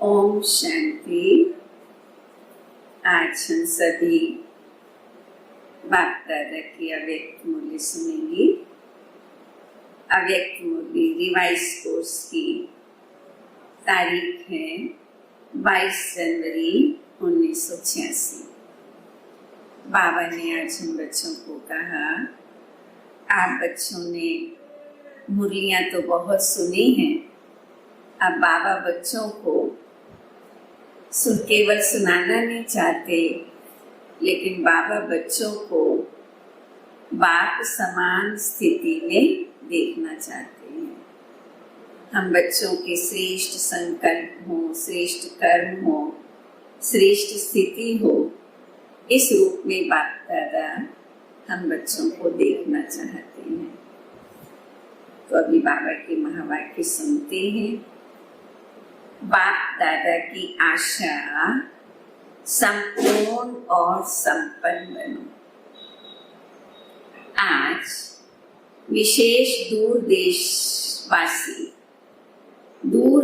ओम शांति। आज हम सभी बाप दादा की अव्यक्त मूल्य सुनेंगे। अव्यक्त मूल्य रिवाइज कोर्स की तारीख है 22 जनवरी 1986। बाबा ने आज हम बच्चों को कहा, आप बच्चों ने मुरलियाँ तो बहुत सुनी हैं, अब बाबा बच्चों को केवल सुनाना नहीं चाहते, लेकिन बाबा बच्चों को बाप समान स्थिति में देखना चाहते हैं। हम बच्चों के श्रेष्ठ संकल्प हो, श्रेष्ठ कर्म हो, श्रेष्ठ स्थिति हो, इस रूप में बाप दादा हम बच्चों को देखना चाहते हैं। तो अभी बाबा के महावाक्य सुनते हैं। बाप दादा की आशा, संपूर्ण और संपन्न बनो। आज विशेष दूर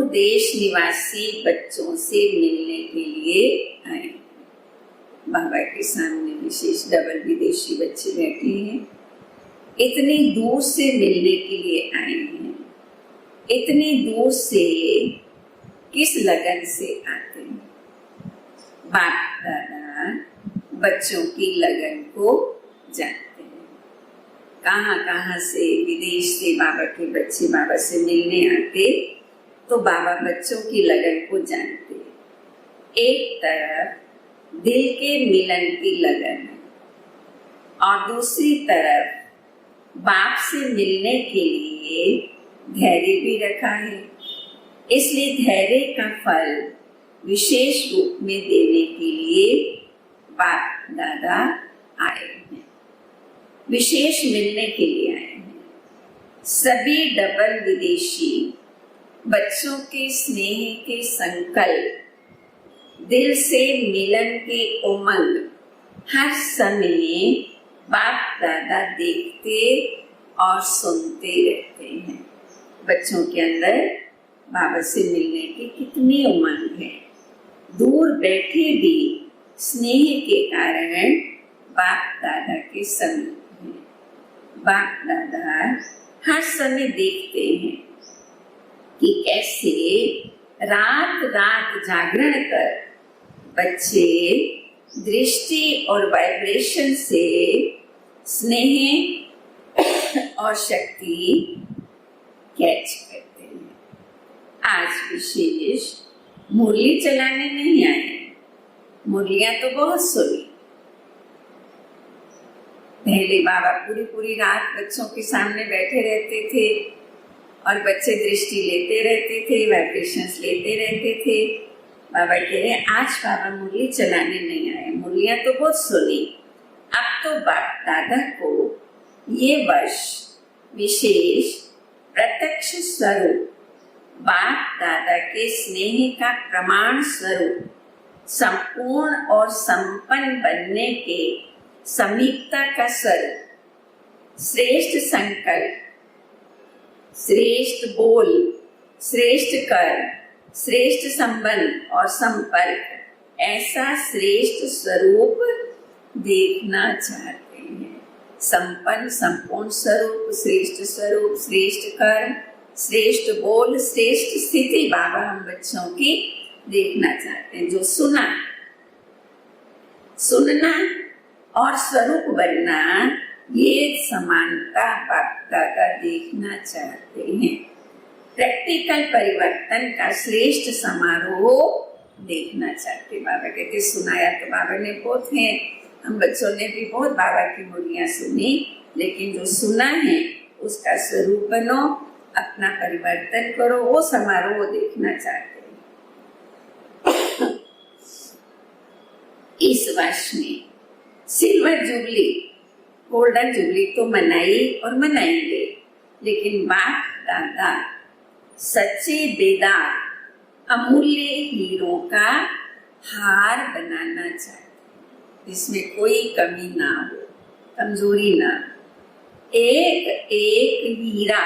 देश निवासी बच्चों से मिलने के लिए आए। बाबा के सामने विशेष डबल विदेशी बच्चे बैठे हैं। इतनी दूर से मिलने के लिए आए हैं। इतनी दूर से किस लगन से आते हैं? बाप दादा बच्चों की लगन को जानते हैं। कहाँ कहाँ से विदेश से बाबा के बच्चे बाबा से मिलने आते, तो बाबा बच्चों की लगन को जानते हैं। एक तरफ दिल के मिलन की लगन है और दूसरी तरफ बाप से मिलने के लिए धैर्य भी रखा है। इसलिए धैर्य का फल विशेष रूप में देने के लिए बाप दादा आए हैं, विशेष मिलने के लिए आए हैं। सभी डबल विदेशी बच्चों के स्नेह के संकल्प, दिल से मिलन के उमंग हर समय बाप दादा देखते और सुनते रहते हैं। बच्चों के अंदर बाबा से मिलने की कितनी उमंग है। दूर बैठे भी स्नेह के कारण बाप दादा के समीप हैं। बाप दादा हर समय देखते हैं कि कैसे रात रात जागरण कर बच्चे दृष्टि और वाइब्रेशन से स्नेह और शक्ति कैच करते हैं। आज विशेष मुरली चलाने नहीं आए। मुरलियां तो बहुत सुनी। पहले बाबा पूरी रात बच्चों के सामने बैठे रहते थे और बच्चे दृष्टि लेते रहते थे, वाइब्रेशंस लेते रहते थे। बाबा कह रहे आज बाबा मुरली चलाने नहीं आए, मुरलियां तो बहुत सुनी। अब तो बाप दादा को ये वर्ष विशेष प्रत्यक्ष स्वरूप बाप दादा के स्नेह का प्रमाण स्वरूप संपूर्ण और संपन्न बनने के समीपता का स्वरूप, श्रेष्ठ संकल्प, श्रेष्ठ बोल, श्रेष्ठ कर्म, श्रेष्ठ संबंध और संपर्क, ऐसा श्रेष्ठ स्वरूप देखना चाहते हैं। संपन्न संपूर्ण स्वरूप, श्रेष्ठ कर्म, श्रेष्ठ बोल, श्रेष्ठ स्थिति बाबा हम बच्चों की देखना चाहते हैं। जो सुनना और स्वरूप बनना, ये समानता बाप दादा देखना चाहते हैं। प्रैक्टिकल परिवर्तन का श्रेष्ठ समारोह देखना चाहते। बाबा कहते सुनाया तो बाबा ने बहुत है, हम बच्चों ने भी बहुत बाबा की मुरलियां सुनी, लेकिन जो सुना है उसका स्वरूप बनो, अपना परिवर्तन करो, वो समारोह देखना चाहते हैं। इस वर्ष में सिल्वर जुबली, गोल्डन जुबली तो मनाई और मनाएंगे, लेकिन बाप दादा सच्चे बेदार अमूल्य हीरों का हार बनाना चाहते, जिसमें कोई कमी ना हो, कमजोरी ना। एक एक हीरा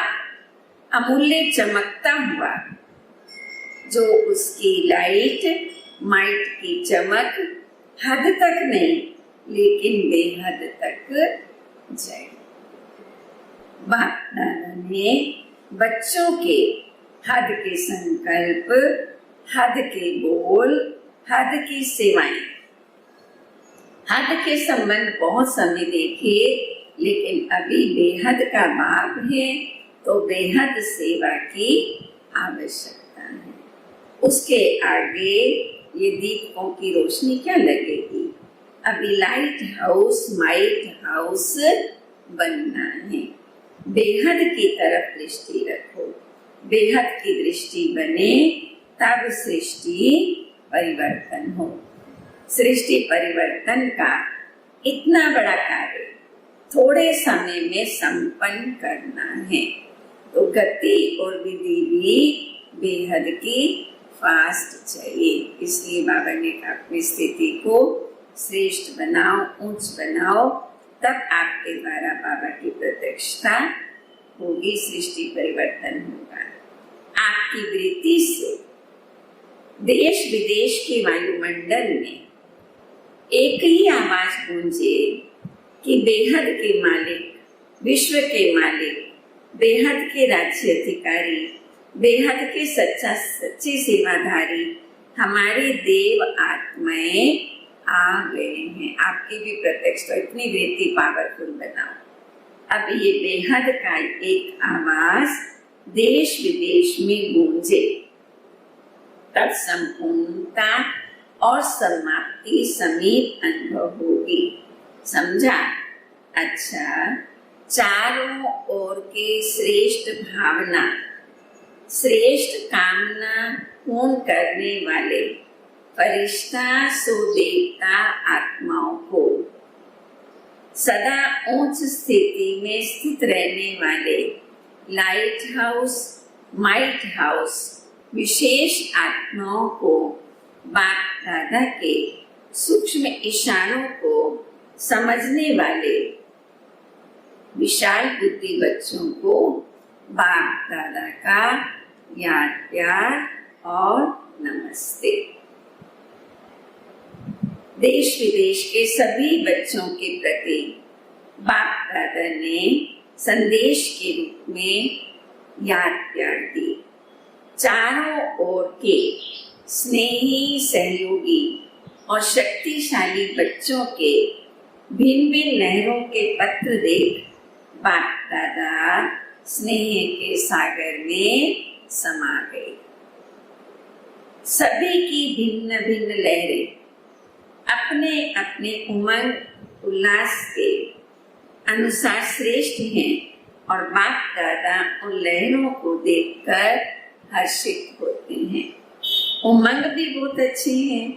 अमूल्य चमकता हुआ जो उसकी लाइट माइट की चमक हद तक नहीं लेकिन बेहद तक जाए। बाप दादा ने बच्चों के हद के संकल्प, हद के बोल, हद की सेवाएं, हद के संबंध बहुत समय देखे, लेकिन अभी बेहद का बाप है तो बेहद सेवा की आवश्यकता है। उसके आगे ये दीपकों की रोशनी क्या लगेगी? अभी लाइट हाउस, माइट हाउस बनना है। बेहद की तरफ दृष्टि रखो, बेहद की दृष्टि बने तब सृष्टि परिवर्तन हो। सृष्टि परिवर्तन का इतना बड़ा कार्य थोड़े समय में संपन्न करना है, तो गति और विधि भी बेहद की फास्ट चाहिए। इसलिए बाबा ने कहा अपनी स्थिति को श्रेष्ठ बनाओ, ऊंच बनाओ, तब आपके द्वारा बाबा की प्रत्यक्षता होगी, सृष्टि परिवर्तन होगा। आपकी वृत्ति से देश विदेश के वायुमंडल में एक ही आवाज गूंजे कि बेहद के मालिक, विश्व के मालिक, बेहद के राज्य अधिकारी, बेहद के सच्चे सेवाधारी हमारे देव आत्माएं आ गए हैं। आपकी भी प्रत्यक्ष तो इतनी वृत्ति पावरफुल बनाओ। अब ये बेहद का एक आवाज देश विदेश में गूंजे, तब संपूर्णता और समाप्ति समीप अनुभव होगी। समझा? अच्छा, चारों ओर के श्रेष्ठ भावना, श्रेष्ठ कामना पूर्ण करने वाले फरिश्ता सो देवता आत्माओं को सदा उच्च स्थिति में स्थित रहने वाले लाइट हाउस, माइट हाउस विशेष आत्माओं को बाप दादा के सूक्ष्म इशारों को समझने वाले विशाल बुद्धि बच्चों को बाप दादा का याद, प्यार और नमस्ते। देश विदेश के सभी बच्चों के प्रति बाप दादा ने संदेश के रूप में याद, प्यार दी। चारों ओर के स्नेही, सहयोगी और शक्तिशाली बच्चों के भिन्न भिन्न लहरों के पत्र देख बाप दादा स्नेह के सागर में समा गए। सभी की भिन्न भिन्न लहरें अपने अपने उमंग उल्लास के अनुसार श्रेष्ठ हैं और बाप दादा उन लहरों को देखकर हर्षित होते हैं। उमंग भी बहुत अच्छे हैं,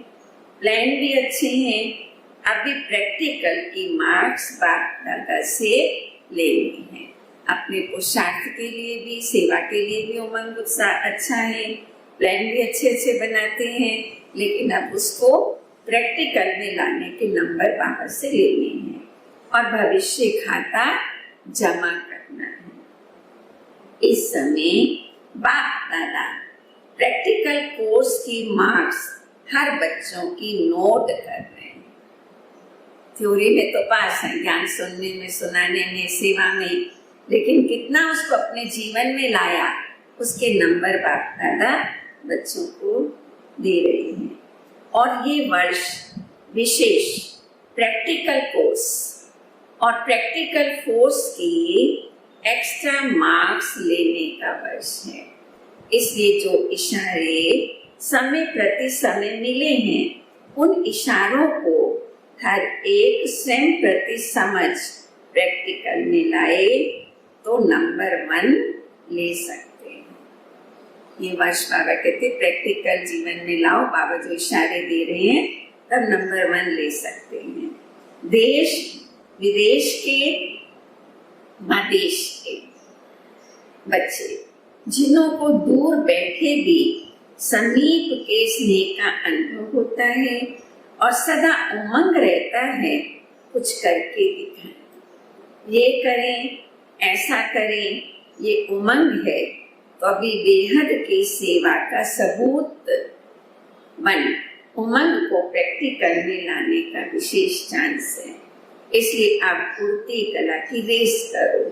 प्लान भी अच्छे हैं। अभी प्रैक्टिकल की मार्क्स बाप दादा से लेनी है। अपने पुरुषार्थ के लिए भी, सेवा के लिए भी उमंग उत्साह अच्छा है, प्लान भी अच्छे अच्छे बनाते हैं, लेकिन अब उसको प्रैक्टिकल में लाने के नंबर बाहर से लेने हैं और भविष्य खाता जमा करना है। इस समय बाप दादा प्रैक्टिकल कोर्स की मार्क्स हर बच्चों की नोट कर रहे हैं। थ्योरी में तो पास है, ज्ञान सुनने में, सुनाने में, सेवा में, लेकिन कितना उसको अपने जीवन में लाया, उसके नंबर बाप दादा बच्चों को दे रहे हैं। और ये वर्ष विशेष प्रैक्टिकल कोर्स और प्रैक्टिकल फोर्स की एक्स्ट्रा मार्क्स लेने का वर्ष है। इसलिए जो इशारे समय प्रति समय मिले हैं, उन इशारों को हर एक स्वयं प्रति समझ प्रैक्टिकल में लाए तो नंबर 1 ले सकते हैं। ये वर्ष बाबा कहते प्रैक्टिकल जीवन में लाओ। बाबा जो इशारे दे रहे हैं तब नंबर 1 ले सकते हैं। देश विदेश के, महादेश के बच्चे जिन्हों को दूर बैठे भी समीप के स्नेह का अनुभव होता है और सदा उमंग रहता है, कुछ करके दिखाएं, ये करें, ऐसा करें, ये उमंग है तो अभी बेहद की सेवा का सबूत बन उमंग को प्रैक्टिकल में लाने का विशेष चांस है। इसलिए आप उड़ती कला की रेस करो,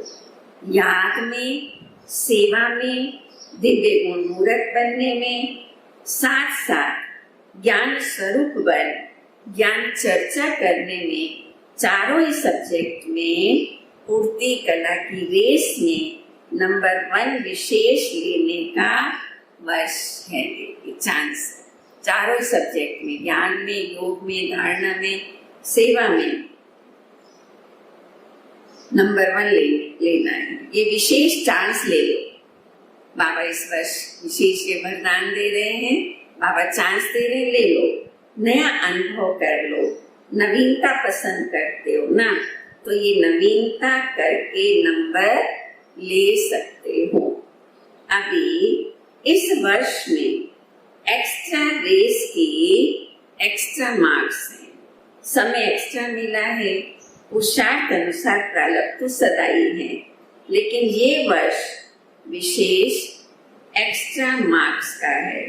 याद में, सेवा में, दिव्य गुण मूर्त बनने में, साथ साथ ज्ञान स्वरूप बन ज्ञान चर्चा करने में, चारों ही सब्जेक्ट में उड़ती कला की रेस में नंबर 1 विशेष लेने का वर्ष है, चांस। चारों सब्जेक्ट में, ज्ञान में, योग में, धारणा में, सेवा में नंबर 1 लेना है। ये विशेष चांस ले लो। बाबा इस वर्ष विशेष ये वरदान दे रहे हैं, बाबा चांस दे रहे हैं, ले लो, नया अनुभव कर लो। नवीनता पसंद करते हो ना, तो ये नवीनता करके नंबर ले सकते हो। अभी इस वर्ष में एक्स्ट्रा रेस की एक्स्ट्रा मार्क्स हैं, समय एक्स्ट्रा मिला है, पुरुषार्थ अनुसार प्रारब्ध तो सदा ही है, लेकिन ये वर्ष विशेष एक्स्ट्रा मार्क्स का है।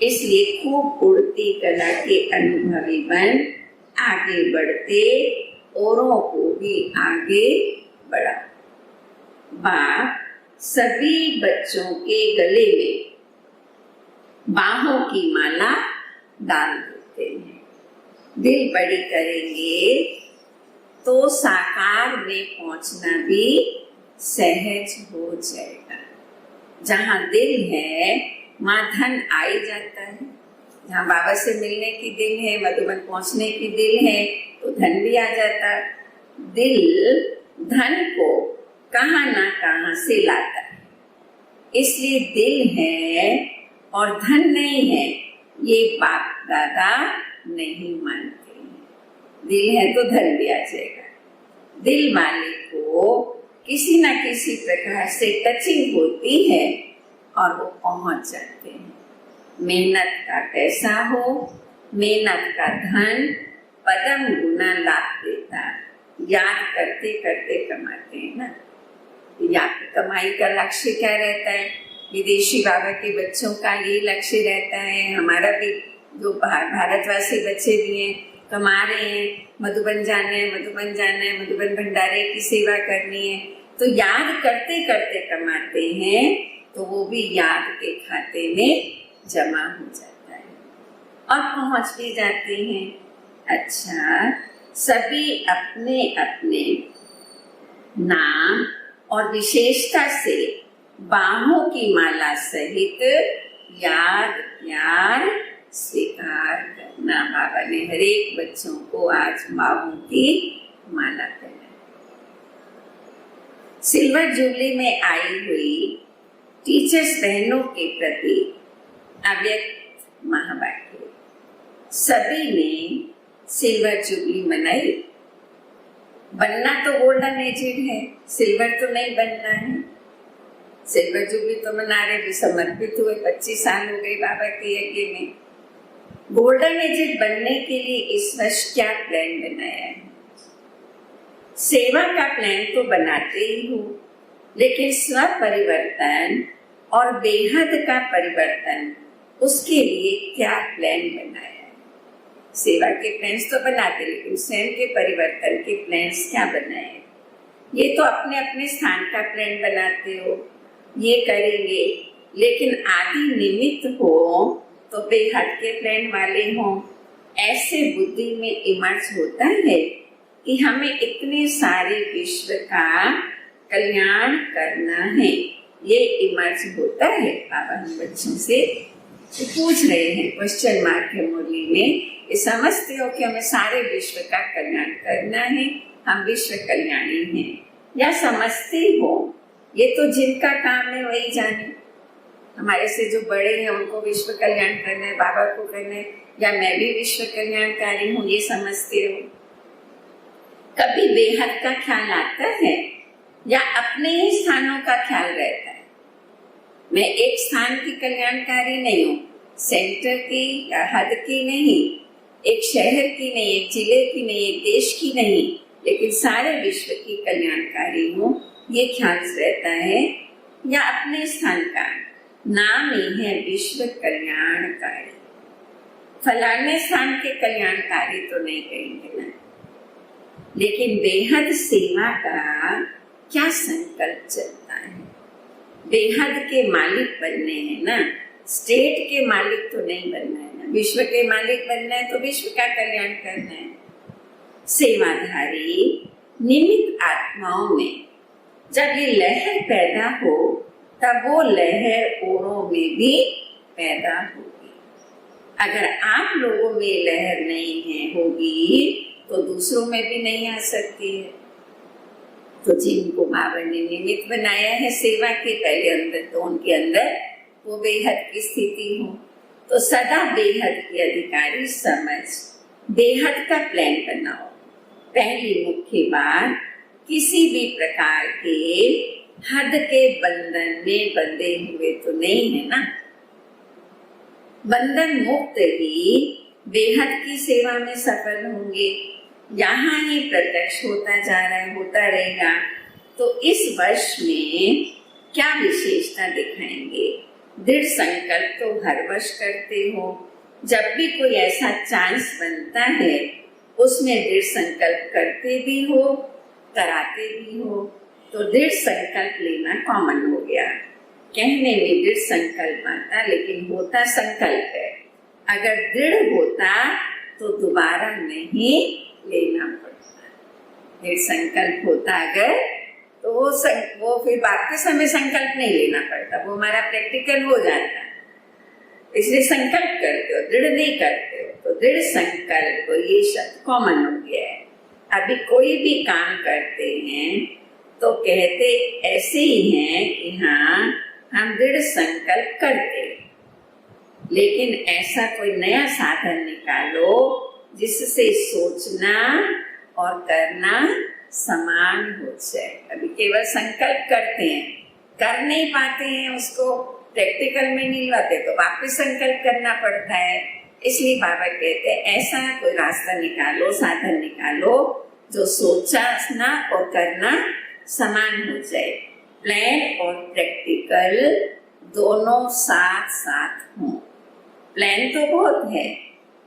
इसलिए खूब उड़ती कला के अनुभवी बन आगे बढ़ते औरों को भी आगे बढ़ा। बाप सभी बच्चों के गले में बाहों की माला डाल देते हैं। दिल बड़ी करेंगे तो साकार में पहुंचना भी सहज हो जाएगा। जहाँ दिल है वहाँ धन आ ही जाता है। जहाँ बाबा से मिलने की दिल है, मधुबन पहुंचने की दिल है, तो धन भी आ जाता। दिल धन को कहाँ ना कहाँ से लाता है। इसलिए दिल है और धन नहीं है, ये बाप दादा नहीं मानते हैं। दिल है तो धन भी आ जाएगा। दिल वाले को किसी ना किसी प्रकार से टचिंग होती है और वो पहुंच जाते हैं। मेहनत का पैसा हो, मेहनत का धन पदम गुना लाभ देता। याद करते करते कमाते हैं ना। याद कमाई का लक्ष्य क्या रहता है? विदेशी बाबा के बच्चों का ये लक्ष्य रहता है, हमारा भी जो भारतवासी बच्चे भी हैं कमा रहे हैं, मधुबन जाना है, मधुबन जाना है, मधुबन भंडारे की सेवा करनी है, तो याद करते करते कमाते हैं, तो वो भी याद के खाते में जमा हो जाता है और पहुंच भी जाते हैं। अच्छा, सभी अपने अपने नाम और विशेषता से बाहों की माला सहित याद प्यार स्वीकार करना। बाबा ने हर एक बच्चों को आज बाहों की माला पहनाई। सिल्वर जुबली में आई हुई टीचर्स बहनों के प्रति अव्यक्त महावाक्य। सभी ने सिल्वर जुबली मनाई। बनना तो गोल्डन एजेड है, सिल्वर तो नहीं बनना है। सिल्वर जुबली तो मना रहे, भी समर्पित हुए, 25 साल हो गए बाबा के यज्ञ में। गोल्डन एजेड बनने के लिए इस वर्ष क्या प्लान बनाया है? सेवा का प्लान तो बनाते ही हो, लेकिन स्व परिवर्तन और बेहद का परिवर्तन, उसके लिए क्या प्लान बनाया है? सेवा के प्लान्स तो बनाते, लेकिन स्वयं के परिवर्तन के प्लान्स क्या बनाए? ये तो अपने अपने स्थान का प्लान बनाते हो, ये करेंगे, लेकिन आदि निमित्त हो तो बेहद के प्लान वाले हो। ऐसे बुद्धि में इमर्ज होता है कि हमें इतने सारे विश्व का कल्याण करना है, ये इमर्ज होता है। बाबा हम बच्चों से पूछ रहे हैं क्वेश्चन मार्क है मुरली में, ये समझते हो कि हमें सारे विश्व का कल्याण करना है, हम विश्व कल्याणी हैं, या समझते हो ये तो जिनका काम है वही जाने। हमारे से जो बड़े हैं उनको विश्व कल्याण करना है, बाबा को करना है, या मैं भी विश्व कल्याणकारी हूँ, ये समझते हो। कभी बेहद का ख्याल आता है या अपने ही स्थानों का ख्याल रहता है? मैं एक स्थान की कल्याणकारी नहीं हूँ, सेंटर की या हद की नहीं, एक शहर की नहीं, एक जिले की नहीं, एक देश की नहीं, लेकिन सारे विश्व की कल्याणकारी हूँ, ये ख्याल रहता है। या अपने स्थान का नाम ही है विश्व कल्याणकारी। फलाने स्थान के कल्याणकारी तो नहीं कहेंगे ना, लेकिन बेहद सेवा का क्या संकल्प चलता है। बेहद के मालिक बनने हैं ना, स्टेट के मालिक तो नहीं बनना है ना, विश्व के मालिक बनना है तो विश्व का कल्याण करना है। सेवाधारी निमित्त आत्माओं में जब ये लहर पैदा हो तब वो लहर औरों में भी पैदा होगी। अगर आप लोगों में लहर नहीं है होगी तो दूसरों में भी नहीं आ सकती है। तो जिनको बाबा ने निमित्त बनाया है सेवा के पहले अंदर, तो उनके अंदर वो बेहद की स्थिति हो, तो सदा बेहद की अधिकारी समझ बेहद का प्लान बनाओ। पहली मुख्य बात, किसी भी प्रकार के हद के बंधन में बंधे हुए तो नहीं है ना। बंधन मुक्त ही बेहद की सेवा में सफल होंगे। यहाँ ही प्रत्यक्ष होता जा रहा है, होता रहेगा। तो इस वर्ष में क्या विशेषता दिखाएंगे? दृढ़ संकल्प तो हर वर्ष करते हो, जब भी कोई ऐसा चांस बनता है उसमें दृढ़ संकल्प करते भी हो, कराते भी हो। तो दृढ़ संकल्प लेना कॉमन हो गया। कहने में दृढ़ संकल्प आता, लेकिन होता संकल्प है। अगर दृढ़ होता तो दोबारा नहीं लेना पड़ता। दृढ़ संकल्प होता अगर तो वो फिर बात के समय संकल्प नहीं लेना पड़ता, वो हमारा प्रैक्टिकल हो जाता। इसलिए संकल्प करते हो, दृढ़ नहीं करते हो। तो दृढ़ संकल्प ये शब्द कॉमन हो गया है। अभी कोई भी काम करते हैं तो कहते ऐसे ही हैं कि हाँ हम दृढ़ संकल्प करते, लेकिन ऐसा कोई नया साधन निकालो जिससे सोचना और करना समान हो जाए। अभी केवल संकल्प करते हैं, कर नहीं पाते हैं, उसको प्रैक्टिकल में नहीं लाते, तो वापस संकल्प करना पड़ता है। इसलिए बाबा कहते हैं ऐसा कोई रास्ता निकालो, साधन निकालो जो सोचना और करना समान हो जाए। प्लान और प्रैक्टिकल दोनों साथ साथ हों। प्लान तो बहुत है,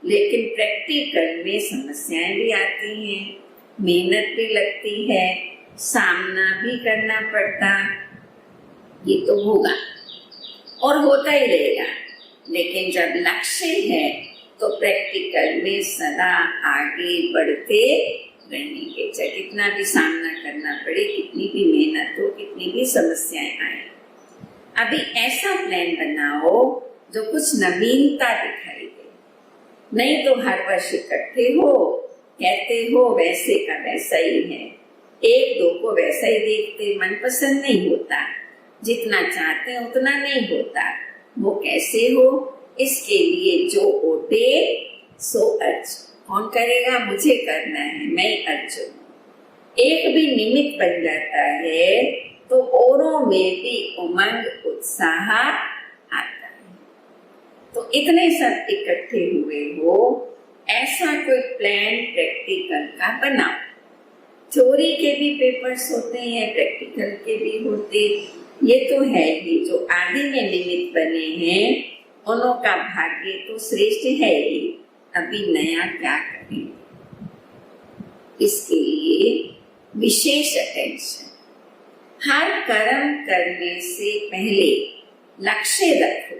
लेकिन प्रैक्टिकल में समस्याएं भी आती हैं, मेहनत भी लगती है, सामना भी करना पड़ता। ये तो होगा और होता ही रहेगा, लेकिन जब लक्ष्य है तो प्रैक्टिकल में सदा आगे बढ़ते रहेंगे। चाहे कितना भी सामना करना पड़े, कितनी भी मेहनत हो, कितनी भी समस्याएं आए। अभी ऐसा प्लान बनाओ जो कुछ नवीनता दिखाई दे। नहीं तो हर वर्ष इकट्ठे हो, कहते हो वैसे का वैसा ही है, एक दो को वैसा ही देखते, मनपसंद नहीं होता, जितना चाहते हैं उतना नहीं होता। वो कैसे हो? इसके लिए जो ओटे सो अर्जुन। कौन करेगा? मुझे करना है, मैं अर्जुन। एक भी निमित्त बन जाता है तो औरों में भी उमंग उत्साह आता है। तो इतने सब इकट्ठे हुए हो, ऐसा कोई प्लान प्रैक्टिकल का बनाओ। थ्योरी के भी पेपर्स होते हैं, प्रैक्टिकल के भी होते। ये तो है ही, जो आदि में निमित्त बने हैं उनों का भाग्य तो श्रेष्ठ है ही। अभी नया क्या करें? इसके लिए विशेष अटेंशन। हर कर्म करने से पहले लक्ष्य रखो,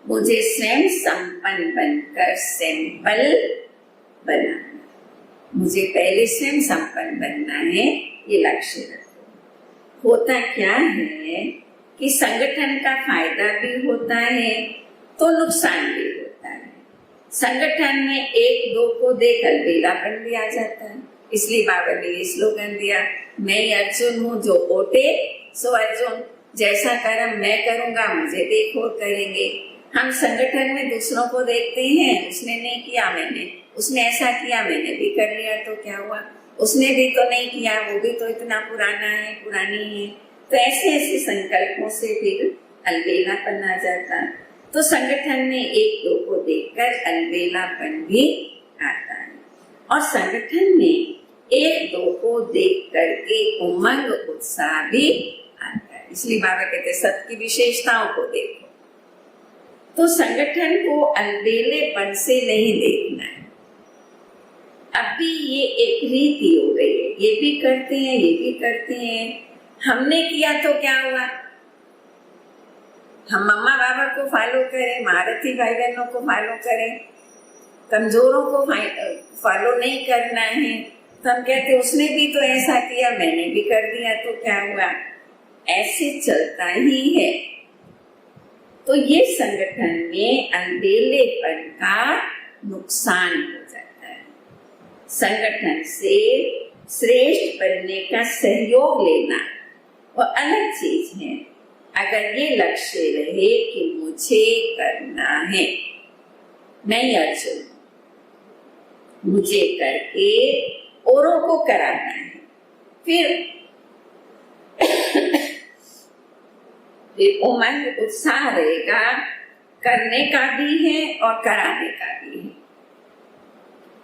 मुझे स्वयं संपन्न बनकर सैंपल बनाना। मुझे पहले स्वयं संपन्न बनना है, ये लक्ष्य रखो। होता क्या है कि संगठन का फायदा भी होता है तो नुकसान भी होता है। संगठन में एक दो को देख अलबेलापन भी आ जाता है। इसलिए बाबा ने ये स्लोगन दिया, मैं अर्जुन हूँ, जो ओटे सो अर्जुन। जैसा कर्म मैं करूंगा मुझे देखो करेंगे। हम संगठन में दूसरों को देखते हैं, उसने नहीं किया मैंने, उसने ऐसा किया मैंने भी कर लिया तो क्या हुआ, उसने भी तो नहीं किया, वो भी तो इतना पुराना है, पुरानी है। तो ऐसे ऐसे संकल्पों से फिर अलबेलापन आ जाता। तो संगठन में एक दो को देखकर अलबेलापन भी आता है, और संगठन में एक दो को देख करके उमंग उत्साह भी आता है। इसलिए बाबा कहते सबकी विशेषताओं को देखो। तो संगठन को अलबेलेपन से नहीं देखना है। अभी ये एक रीति हो गई है, ये भी करते हैं, ये भी करते हैं। हमने किया तो क्या हुआ? हम मम्मा बाबा को फॉलो करें, महारथी भाई बहनों को फॉलो करें, कमजोरों को फॉलो नहीं करना है। तो हम कहते उसने भी तो ऐसा किया, मैंने भी कर दिया, तो क्या हुआ? ऐसे चलता ही है। तो ये संगठन में अलबेलेपन का नुकसान हो जाता है। संगठन से श्रेष्ठ बनने का सहयोग लेना वो अलग चीज है। अगर ये लक्ष्य रहे कि मुझे करना है, मैं अर्जुन, मुझे करके औरों को कराना है, फिर उमंग उत्साह रहेगा, करने का भी है और कराने का भी है।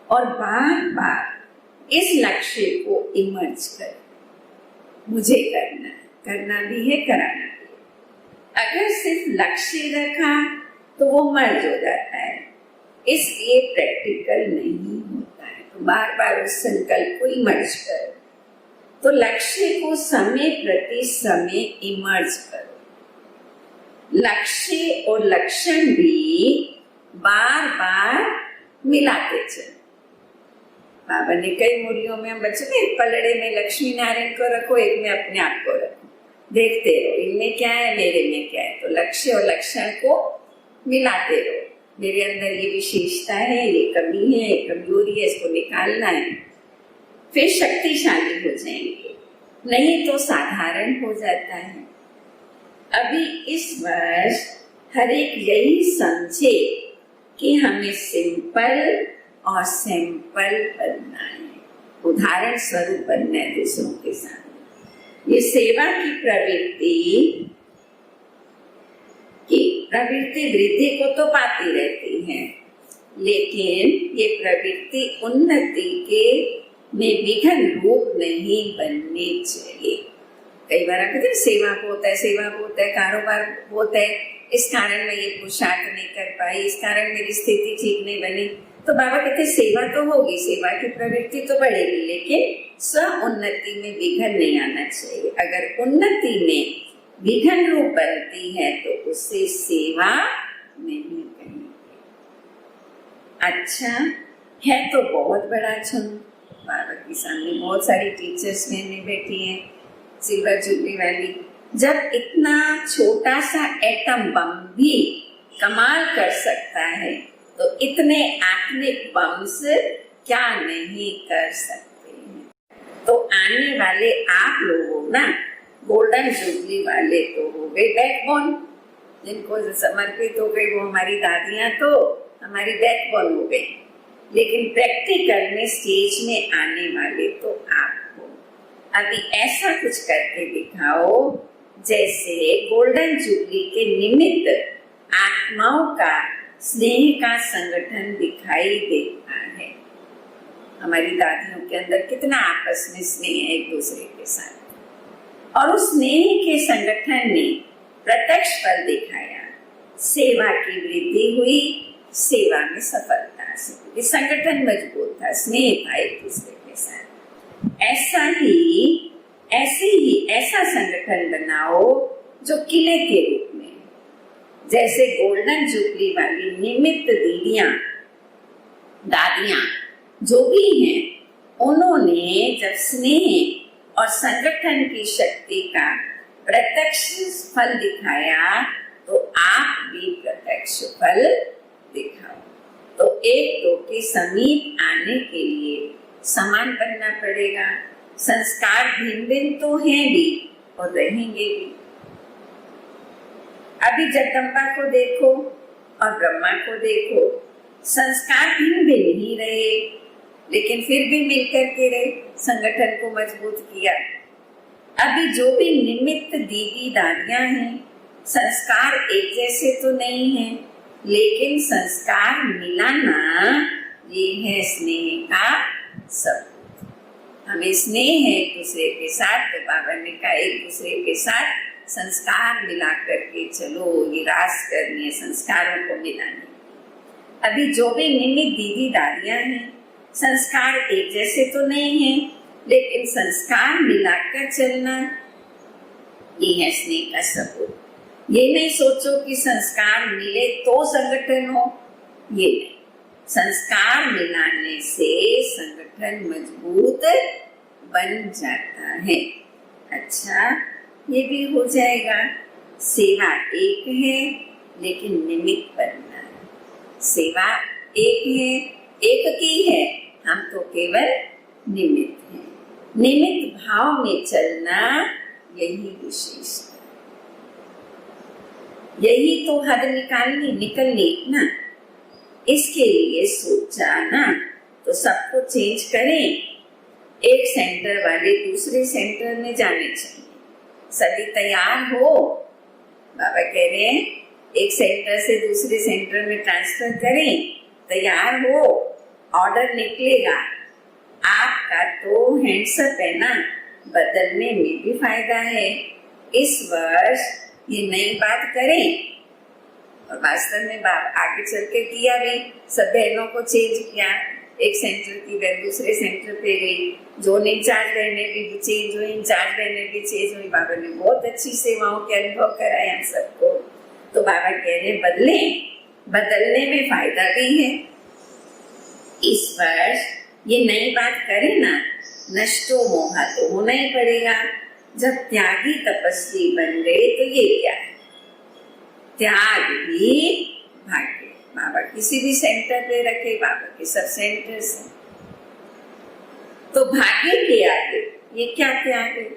और बार बार इस लक्ष्य को इमर्ज कर, मुझे करना भी है, कराना भी है। अगर सिर्फ लक्ष्य रखा तो वो मर्ज हो जाता है, इसलिए प्रैक्टिकल नहीं होता है। तो बार बार उस संकल्प को इमर्ज कर, तो लक्ष्य को समय प्रति समय इमर्ज करो। लक्ष्य और लक्षण भी बार बार मिलाते चलो। बाबा ने कई मुरलियों में, हम बच्चों ने एक पलड़े में लक्ष्मी नारायण को रखो, एक में अपने आप को रखो, देखते रहो इनमें क्या है, मेरे में क्या है। तो लक्ष्य और लक्षण को मिलाते रहो। मेरे अंदर ये विशेषता है, ये कमी है, ये कमजोरी है, इसको निकालना है, फिर शक्तिशाली हो जाएंगे। नहीं तो साधारण हो जाता है। अभी इस वर्ष हर एक यही समझे कि हमें सिंपल और सैंपल बनना है, उदाहरण स्वरूप बनना है दूसरों के साथ। ये सेवा की प्रवृत्ति वृद्धि को तो पाती रहती है, लेकिन ये प्रवृत्ति उन्नति के में विघन रूप नहीं बननी चाहिए। कई बार कहते हैं सेवा को होता है, कारोबार होता है, इस कारण मैं ये पुरुषार्थ नहीं कर पाई, इस कारण मेरी स्थिति ठीक नहीं बनी। तो बाबा कहते सेवा तो होगी, सेवा की प्रवृत्ति तो बढ़ेगी, लेकिन स्व उन्नति में विघन नहीं आना चाहिए। अगर उन्नति में विघन रूप बनती है तो उससे सेवा नहीं करनी। अच्छा है तो बहुत बड़ा झुंड, बाबा के सामने बहुत सारी टीचर्स में बैठी हैं, सिल्वर जुबली वाली। जब इतना छोटा सा एटम बम भी कमाल कर सकता है, तो इतने एटॉमिक बम्स क्या नहीं कर सकते हैं। तो आने वाले आप लोगों ना गोल्डन जुबली वाले तो हो गए बैकबोन, जिनको समर्पित हो गई वो हमारी दादियां, तो हमारी बैकबोन हो गई। लेकिन प्रैक्टिकल में स्टेज में आने वाले तो आप हो। अभी ऐसा कुछ करके दिखाओ जैसे गोल्डन जुबली के निमित्त आत्माओं का स्नेह का संगठन दिखाई देता है। हमारी दादियों के अंदर कितना आपस में स्नेह है एक दूसरे के साथ, और उस स्नेह के संगठन ने प्रत्यक्ष फल दिखाया। सेवा की वृद्धि हुई, सेवा में सफलता से संगठन मजबूत था, स्नेह था एक दूसरे के साथ। ऐसा संगठन बनाओ जो किले के रूप में, जैसे गोल्डन जुबली वाली निमित्त दीदियां दादियां जो भी हैं, उन्होंने जब स्नेह और संगठन की शक्ति का प्रत्यक्ष फल दिखाया, तो आप भी प्रत्यक्ष फल दिखाओ। तो एक दो के समीप आने के लिए समान बनना पड़ेगा। संस्कार भिन्न भिन्न तो हैं भी और रहेंगे भी। अभी जगदम्बा को देखो और ब्रह्मा को देखो, संस्कार भिन्न भिन्न ही रहे, लेकिन फिर भी मिलकर के रहे, संगठन को मजबूत किया। अभी जो भी निमित्त दीदी दादियां हैं, संस्कार एक जैसे तो नहीं है, लेकिन संस्कार मिलाना ये है स्नेह का सबूत। हमें स्नेह है एक दूसरे के साथ, तो बाबा ने कहा एक दूसरे के साथ संस्कार मिला करके चलो, ये रास करनी है संस्कारों को मिलाने। अभी जो भी निमित्त दीदी दादियां हैं, संस्कार एक जैसे तो नहीं है, लेकिन संस्कार मिलाकर चलना ये है स्नेह का सबूत। ये नहीं सोचो कि संस्कार मिले तो संगठन हो, ये नहीं। संस्कार मिलाने से संगठन मजबूत बन जाता है। अच्छा, ये भी हो जाएगा। सेवा एक है लेकिन निमित्त बनना है। सेवा एक है, एक की है, हम तो केवल निमित्त हैं। निमित्त भाव में चलना यही विशेषता, यही तो हद निकलनी ना। इसके लिए सोचा ना, तो सबको चेंज करें। एक सेंटर वाले दूसरे सेंटर में जाने चाहिए, सभी तैयार हो। बाबा कह रहे हैं एक सेंटर से दूसरे सेंटर में ट्रांसफर करें, तैयार हो, ऑर्डर निकलेगा। आपका तो हैंड्सअप है ना, बदलने में भी फायदा है। इस वर्ष ये नई बात करें, और वास्तव में आगे चल के किया भी। सब बहनों को चेंज किया, एक सेंटर की बहन दूसरे सेंटर पे गई, जोन इंचार्ज बहने भी चेंज हुई, इंचार्ज बहने भी चेंज हुई। बाबा ने बहुत अच्छी सेवाओं के अनुभव कराए हम सबको। तो बाबा कह रहे बदलने में फायदा भी है। इस वर्ष ये नई बात करें ना, नष्टो मोहा तो होना ही पड़ेगा। जब त्यागी तपस्वी बन गए तो ये क्या है? त्याग ही भाग्य। बाबा किसी भी सेंटर पे रखे, बाबा के सब सेंटर से, तो भाग्य के आगे ये क्या त्याग है?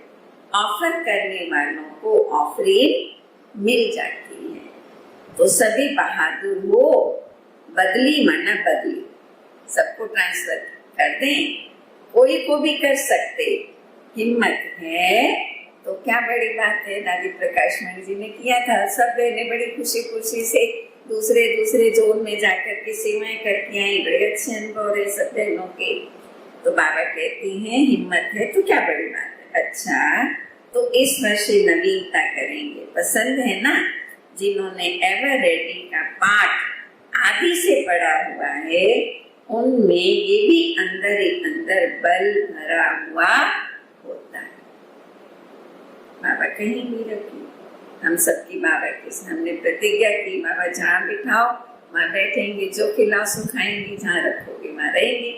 ऑफर करने वालों को ऑफरिंग मिल जाती है। तो सभी बहादुर हो, बदली माना बदली, सबको ट्रांसफर कर दें, कोई को भी कर सकते। हिम्मत है तो क्या बड़ी बात है। दादी प्रकाश मणि जी ने किया था, सब बहनें बड़ी खुशी खुशी से दूसरे जोन में जाकर के सेवाएं करके आई। बड़े अच्छे अनुभव रहे सब बहनों के। तो बाबा कहती हैं हिम्मत है तो क्या बड़ी बात है। अच्छा, तो इस वर्ष नवीनता करेंगे, पसंद है ना? जिन्होंने एवर रेडी का पाठ आदि से पढ़ा हुआ है, उनमें ये भी अंदर ही अंदर बल भरा हुआ होता है। बाबा कहीं भी रखी, हम सबकी बाबा के सामने प्रतिज्ञा की, बाबा जहाँ बिठाओ वहाँ बैठेंगे, जो खिलाओ सो खाएंगे, जहाँ रखोगे वहाँ रहेंगे।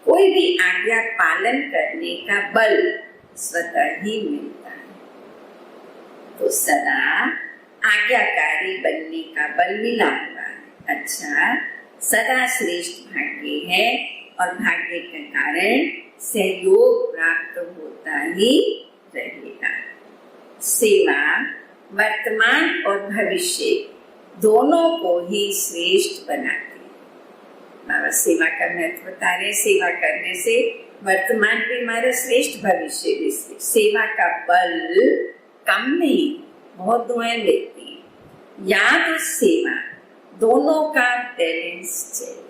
कोई भी आज्ञा पालन करने का बल स्वतः ही मिलता है। तो सदा आज्ञाकारी बनने का बल मिला हुआ है। अच्छा, सदा श्रेष्ठ भाग्य है और भाग्य के कारण सहयोग प्राप्त होता ही रहेगा। सेवा वर्तमान और भविष्य दोनों को ही श्रेष्ठ बनाती है। बाबा सेवा का महत्व बता रहे। सेवा करने से वर्तमान भी हमारा श्रेष्ठ, भविष्य भी श्रेष्ठ। सेवा का बल कम नहीं, बहुत दुआएं देती है। याद और सेवा दोनों का बैलेंस चाहिए,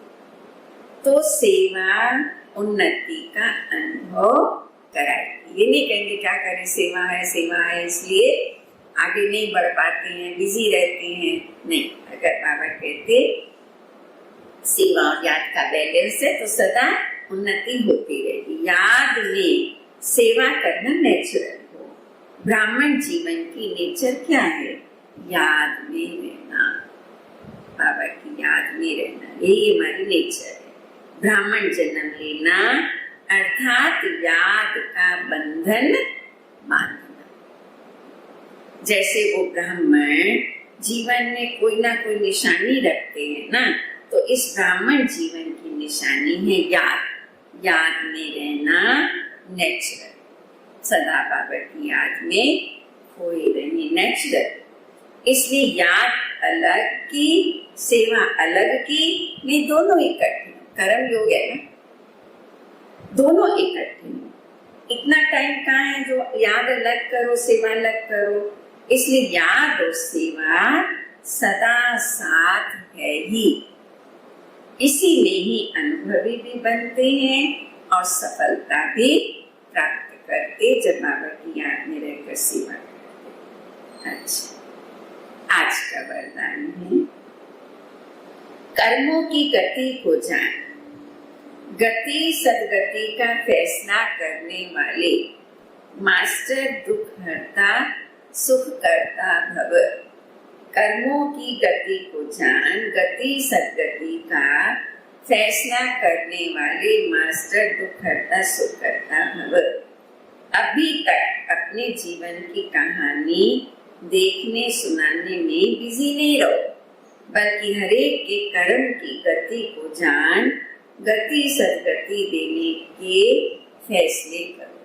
तो सेवा उन्नति का अनुभव कराएगी। ये नहीं कहेंगे क्या करें, सेवा है इसलिए आगे नहीं बढ़ पाते हैं, बिजी रहते हैं। नहीं, अगर बाबा कहते सेवा और याद का बैलेंस है तो सदा उन्नति होती रहेगी। याद में सेवा करना नेचुरल हो। ब्राह्मण जीवन की नेचर क्या है? याद में रहना, बाबा की याद में रहना, यही हमारी नेचर है। ब्राह्मण जन्म लेना अर्थात याद का बंधन बांधना। जैसे वो ब्राह्मण जीवन में कोई ना कोई निशानी रखते हैं ना, तो इस ब्राह्मण जीवन की निशानी है याद। याद में रहना नेचुरल, सदा बाबा की याद में खोए रहने नेचुरल। इसलिए याद अलग की, सेवा अलग की, नहीं दोनों इकट्ठे। कर्म योग है ना, दोनों इकट्ठे। इतना टाइम कहाँ है जो याद अलग करो सेवा अलग करो। इसलिए याद और सेवा सदा साथ है ही। इसी में ही अनुभवी भी बनते हैं और सफलता भी प्राप्त करते जब बाबा की याद में रहकर सेवा करते। अच्छा, आज का वरदान है कर्मों की गति को जान, गति सदगति का फैसला करने वाले मास्टर दुख हरता सुख करता भव। कर्मों की गति को जान, गति सदगति का फैसला करने वाले मास्टर दुख हरता सुख करता भव। अभी तक अपने जीवन की कहानी देखने सुनाने में बिजी नहीं रहो, बल्कि हरेक के कर्म की गति को जान, गति सदगति देने के फैसले करो।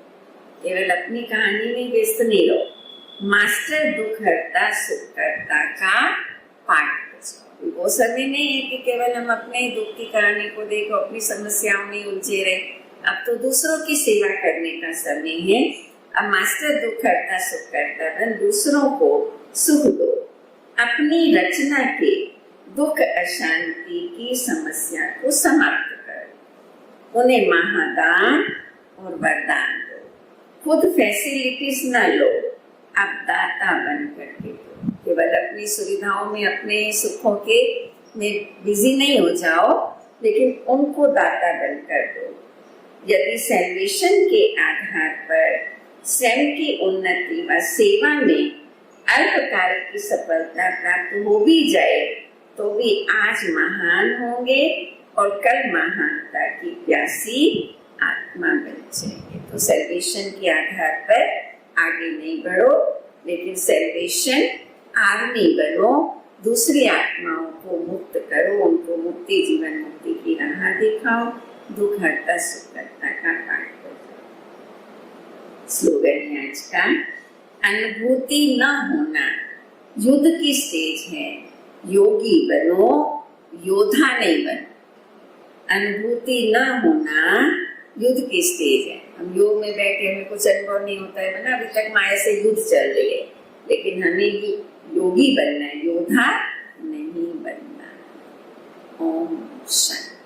केवल अपनी कहानी में व्यस्त नहीं रहो, मास्टर दुख हरता सुख करता का पाठ बचाओ। वो समय नहीं है कि केवल हम अपने दुख की कहानी को देखो, अपनी समस्याओं में उलझे रहे। अब तो दूसरों की सेवा करने का समय है। अब मास्टर दुख हरता सुख करता बन दूसरों को सुख दो। अपनी रचना के दुख अशांति की समस्या को समाप्त करो। उन्हें महादान और वरदान दो। खुद फैसिलिटीज न लो, अब दाता बन करके दो। केवल अपनी सुविधाओं में अपने सुखों के में बिजी नहीं हो जाओ, लेकिन उनको दाता बनकर दो। यदि सैल्वेशन के आधार पर स्वयं की उन्नति व सेवा में अल्पकाल की सफलता प्राप्त हो भी जाए, तो भी आज महान होंगे और कल महानता की प्यासी आत्मा बन जाएंगे। तो सैल्वेशन के आधार पर आगे नहीं बढ़ो, लेकिन सैल्वेशन आर्मी बनो। दूसरी आत्माओं को मुक्त करो, उनको मुक्ति जीवन मुक्ति की राह दिखाओ। दुख हरता सुख करता का पाठ करो। स्लोगन है आज का, अनुभूति न होना युद्ध की स्टेज है, योगी बनो योद्धा नहीं बनो। अनुभूति न होना युद्ध की स्टेज है। हम योग में बैठे, हमें कुछ अनुभव नहीं होता है ना, अभी तक माया से युद्ध चल रही है, लेकिन हमें योगी बनना है, योद्धा नहीं बनना। ओम शांति।